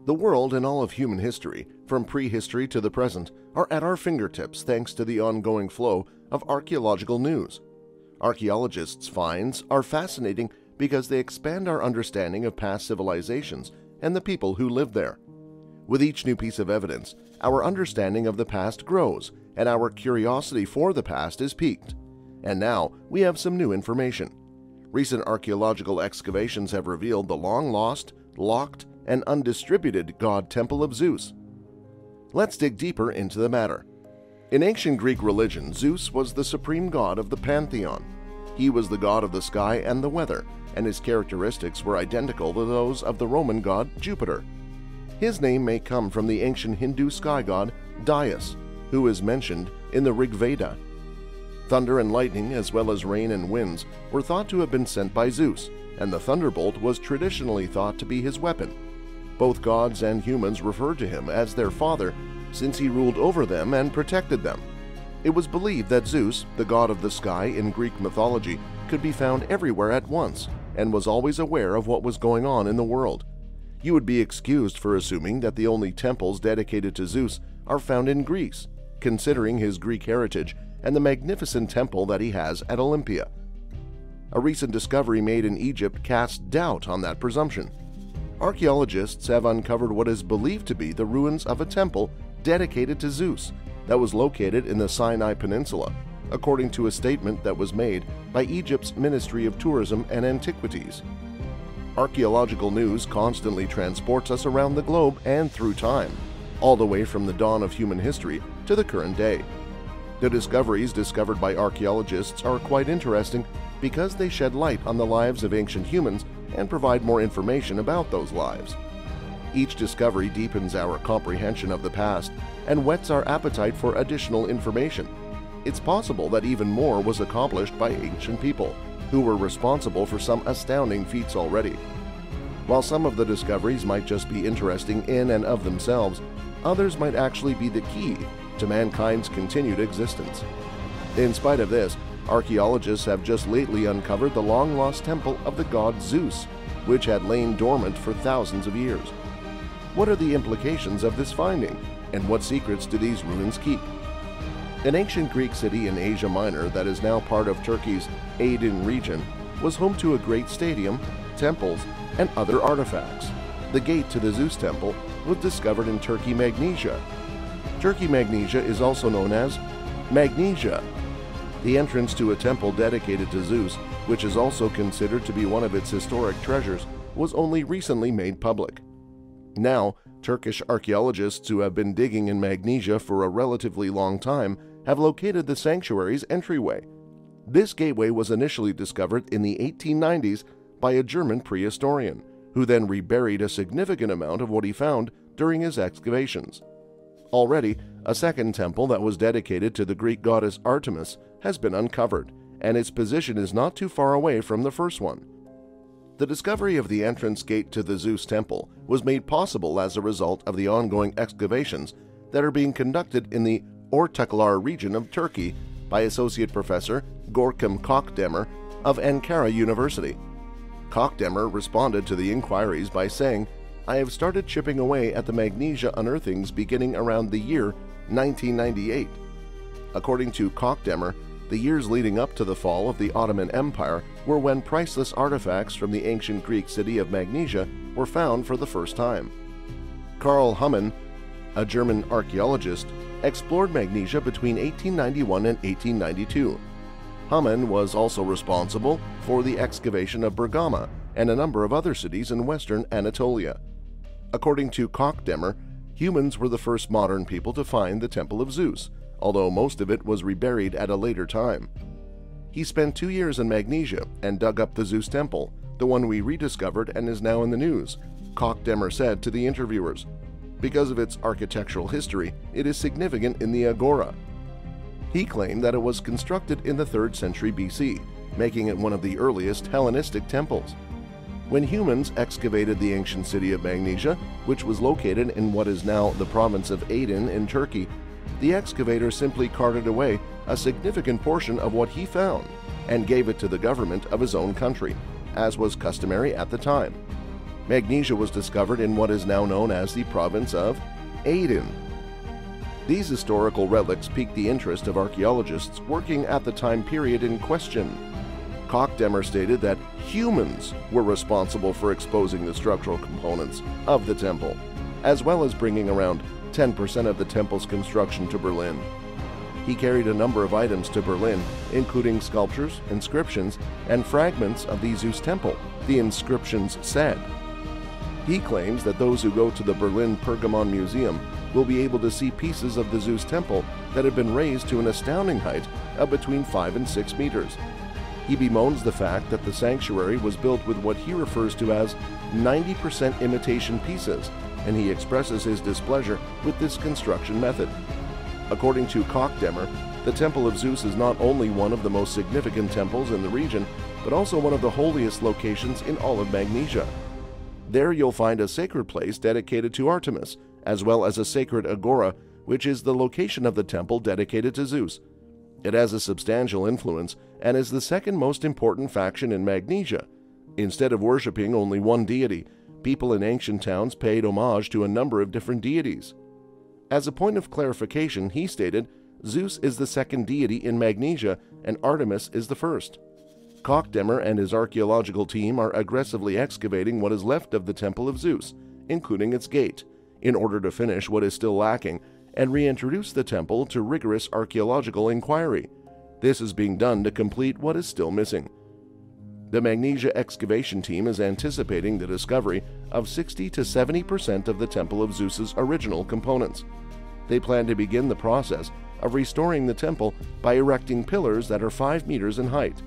The world and all of human history, from prehistory to the present, are at our fingertips thanks to the ongoing flow of archaeological news. Archaeologists' finds are fascinating because they expand our understanding of past civilizations and the people who lived there. With each new piece of evidence, our understanding of the past grows and our curiosity for the past is piqued. And now we have some new information. Recent archaeological excavations have revealed the long-lost, locked, and undistributed God Temple of Zeus. Let's dig deeper into the matter. In ancient Greek religion, Zeus was the supreme god of the pantheon. He was the god of the sky and the weather, and his characteristics were identical to those of the Roman god Jupiter. His name may come from the ancient Hindu sky god Dyaus, who is mentioned in the Rig Veda. Thunder and lightning, as well as rain and winds, were thought to have been sent by Zeus, and the thunderbolt was traditionally thought to be his weapon. Both gods and humans referred to him as their father, since he ruled over them and protected them. It was believed that Zeus, the god of the sky in Greek mythology, could be found everywhere at once and was always aware of what was going on in the world. You would be excused for assuming that the only temples dedicated to Zeus are found in Greece, considering his Greek heritage and the magnificent temple that he has at Olympia. A recent discovery made in Egypt casts doubt on that presumption. Archaeologists have uncovered what is believed to be the ruins of a temple dedicated to Zeus that was located in the Sinai Peninsula, according to a statement that was made by Egypt's Ministry of Tourism and Antiquities. Archaeological news constantly transports us around the globe and through time, all the way from the dawn of human history to the current day. The discoveries discovered by archaeologists are quite interesting because they shed light on the lives of ancient humans and provide more information about those lives. Each discovery deepens our comprehension of the past and whets our appetite for additional information. It's possible that even more was accomplished by ancient people, who were responsible for some astounding feats already. While some of the discoveries might just be interesting in and of themselves, others might actually be the key to mankind's continued existence. In spite of this, archaeologists have just lately uncovered the long-lost temple of the god Zeus, which had lain dormant for thousands of years. What are the implications of this finding, and what secrets do these ruins keep? An ancient Greek city in Asia Minor that is now part of Turkey's Aydin region was home to a great stadium, temples, and other artifacts. The gate to the Zeus temple was discovered in Turkey Magnesia. Turkey Magnesia is also known as Magnesia. The entrance to a temple dedicated to Zeus, which is also considered to be one of its historic treasures, was only recently made public. Now, Turkish archaeologists who have been digging in Magnesia for a relatively long time have located the sanctuary's entryway. This gateway was initially discovered in the 1890s by a German prehistorian, who then reburied a significant amount of what he found during his excavations. Already, a second temple that was dedicated to the Greek goddess Artemis has been uncovered, and its position is not too far away from the first one. The discovery of the entrance gate to the Zeus temple was made possible as a result of the ongoing excavations that are being conducted in the Ortaklar region of Turkey by Associate Professor Görkem Kokdemir of Ankara University. Kokdemir responded to the inquiries by saying, "I have started chipping away at the Magnesia unearthings beginning around the year 1998. According to Kokdemir, the years leading up to the fall of the Ottoman Empire were when priceless artifacts from the ancient Greek city of Magnesia were found for the first time. Karl Humann, a German archaeologist, explored Magnesia between 1891 and 1892. Humann was also responsible for the excavation of Bergama and a number of other cities in western Anatolia. According to Kokdemir, humans were the first modern people to find the Temple of Zeus, although most of it was reburied at a later time. He spent 2 years in Magnesia and dug up the Zeus temple, the one we rediscovered and is now in the news, Kokdemir said to the interviewers. Because of its architectural history, it is significant in the Agora. He claimed that it was constructed in the 3rd century BC, making it one of the earliest Hellenistic temples. When humans excavated the ancient city of Magnesia, which was located in what is now the province of Aydin in Turkey, the excavator simply carted away a significant portion of what he found and gave it to the government of his own country, as was customary at the time. Magnesia was discovered in what is now known as the province of Aden. These historical relics piqued the interest of archaeologists working at the time period in question. Koch-Demmer stated that humans were responsible for exposing the structural components of the temple, as well as bringing around 10% of the temple's construction to Berlin. He carried a number of items to Berlin, including sculptures, inscriptions, and fragments of the Zeus temple, the inscriptions said. He claims that those who go to the Berlin Pergamon Museum will be able to see pieces of the Zeus temple that have been raised to an astounding height of between 5 and 6 meters. He bemoans the fact that the sanctuary was built with what he refers to as 90% imitation pieces, and he expresses his displeasure with this construction method. According to Koch-Demmer, the Temple of Zeus is not only one of the most significant temples in the region, but also one of the holiest locations in all of Magnesia. There you'll find a sacred place dedicated to Artemis, as well as a sacred agora, which is the location of the temple dedicated to Zeus. It has a substantial influence and is the second most important faction in Magnesia. Instead of worshipping only one deity, people in ancient towns paid homage to a number of different deities. As a point of clarification, he stated, Zeus is the second deity in Magnesia and Artemis is the first. Koch-Demmer and his archaeological team are aggressively excavating what is left of the Temple of Zeus, including its gate, in order to finish what is still lacking and reintroduce the temple to rigorous archaeological inquiry. This is being done to complete what is still missing. The Magnesia excavation team is anticipating the discovery of 60 to 70% of the Temple of Zeus's original components. They plan to begin the process of restoring the temple by erecting pillars that are 5 meters in height.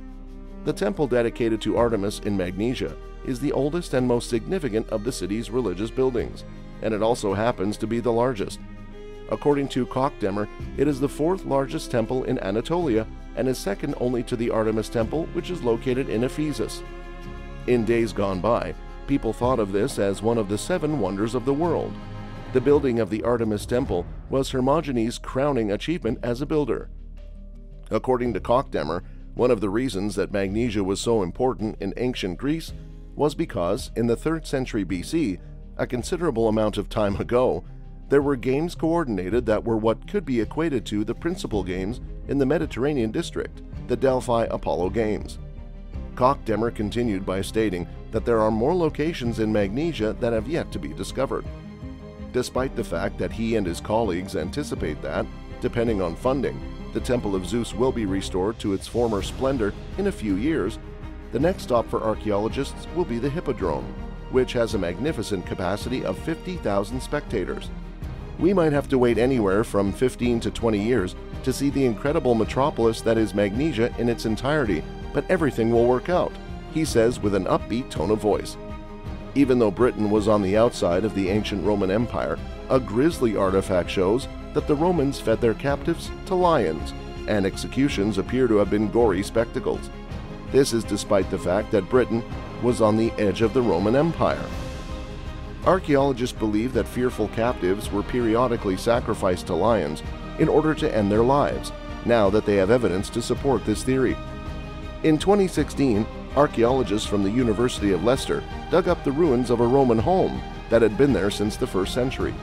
The temple dedicated to Artemis in Magnesia is the oldest and most significant of the city's religious buildings, and it also happens to be the largest. According to Koch-Demmer, it is the 4th largest temple in Anatolia and is second only to the Artemis Temple, which is located in Ephesus. In days gone by, people thought of this as one of the 7 wonders of the world. The building of the Artemis Temple was Hermogenes' crowning achievement as a builder. According to Koch-Demmer, one of the reasons that Magnesia was so important in ancient Greece was because, in the 3rd century BC, a considerable amount of time ago, there were games coordinated that were what could be equated to the principal games in the Mediterranean district, the Delphi Apollo Games. Koch-Demmer continued by stating that there are more locations in Magnesia that have yet to be discovered. Despite the fact that he and his colleagues anticipate that, depending on funding, the Temple of Zeus will be restored to its former splendor in a few years, the next stop for archaeologists will be the Hippodrome, which has a magnificent capacity of 50,000 spectators. We might have to wait anywhere from 15 to 20 years to see the incredible metropolis that is Magnesia in its entirety, but everything will work out, he says with an upbeat tone of voice. Even though Britain was on the outside of the ancient Roman Empire, a grisly artifact shows that the Romans fed their captives to lions, and executions appear to have been gory spectacles. This is despite the fact that Britain was on the edge of the Roman Empire. Archaeologists believe that fearful captives were periodically sacrificed to lions in order to end their lives, now that they have evidence to support this theory. In 2016, archaeologists from the University of Leicester dug up the ruins of a Roman home that had been there since the 1st century.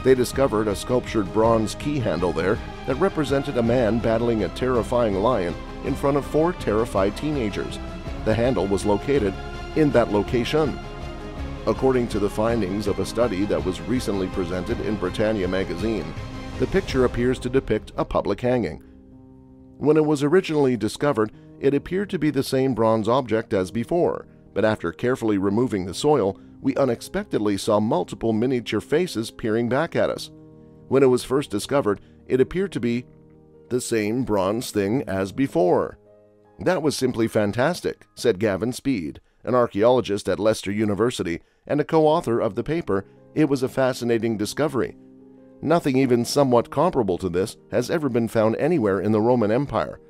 They discovered a sculptured bronze key handle there that represented a man battling a terrifying lion in front of 4 terrified teenagers. The handle was located in that location. According to the findings of a study that was recently presented in Britannia magazine, the picture appears to depict a public hanging. When it was originally discovered, it appeared to be the same bronze object as before, but after carefully removing the soil, we unexpectedly saw multiple miniature faces peering back at us. When it was first discovered, it appeared to be the same bronze thing as before. That was simply fantastic, said Gavin Speed, an archaeologist at Leicester University and a co-author of the paper. It was a fascinating discovery. Nothing even somewhat comparable to this has ever been found anywhere in the Roman Empire.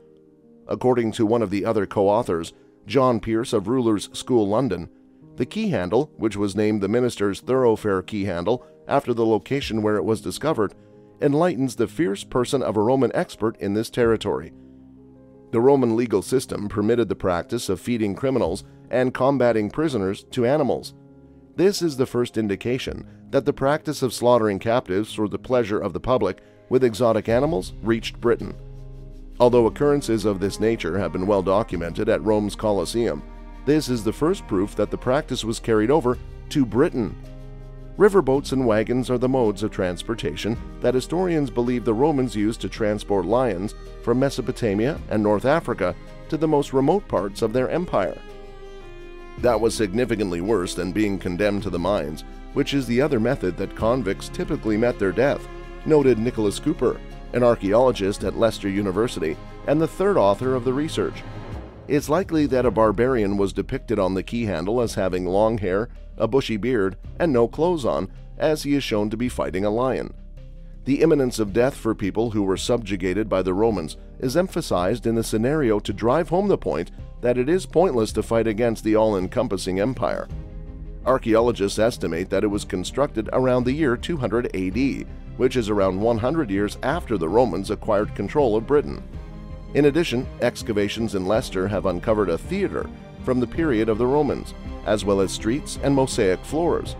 According to one of the other co-authors, John Pierce of Rulers School London, the key handle, which was named the minister's thoroughfare key handle after the location where it was discovered, enlightens the fierce person of a Roman expert in this territory. The Roman legal system permitted the practice of feeding criminals and combating prisoners to animals. This is the first indication that the practice of slaughtering captives for the pleasure of the public with exotic animals reached Britain. Although occurrences of this nature have been well documented at Rome's Colosseum, this is the first proof that the practice was carried over to Britain. Riverboats and wagons are the modes of transportation that historians believe the Romans used to transport lions from Mesopotamia and North Africa to the most remote parts of their empire. That was significantly worse than being condemned to the mines, which is the other method that convicts typically met their death, noted Nicholas Cooper, an archaeologist at Leicester University and the third author of the research. It's likely that a barbarian was depicted on the key handle as having long hair, a bushy beard, and no clothes on, as he is shown to be fighting a lion. The imminence of death for people who were subjugated by the Romans is emphasized in the scenario to drive home the point that it is pointless to fight against the all-encompassing empire. Archaeologists estimate that it was constructed around the year 200 AD, which is around 100 years after the Romans acquired control of Britain. In addition, excavations in Leicester have uncovered a theater from the period of the Romans, as well as streets and mosaic floors.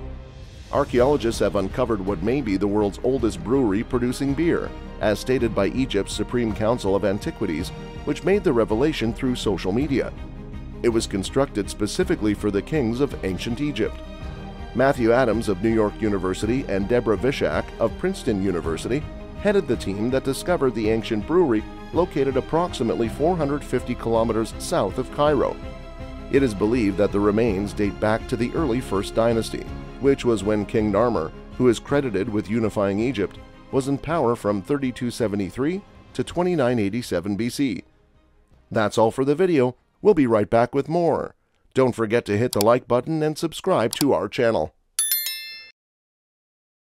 Archaeologists have uncovered what may be the world's oldest brewery producing beer, as stated by Egypt's Supreme Council of Antiquities, which made the revelation through social media. It was constructed specifically for the kings of ancient Egypt. Matthew Adams of New York University and Deborah Vishak of Princeton University headed the team that discovered the ancient brewery located approximately 450 kilometers south of Cairo. It is believed that the remains date back to the early First Dynasty, which was when King Narmer, who is credited with unifying Egypt, was in power from 3273 to 2987 BC. That's all for the video. We'll be right back with more. Don't forget to hit the like button and subscribe to our channel.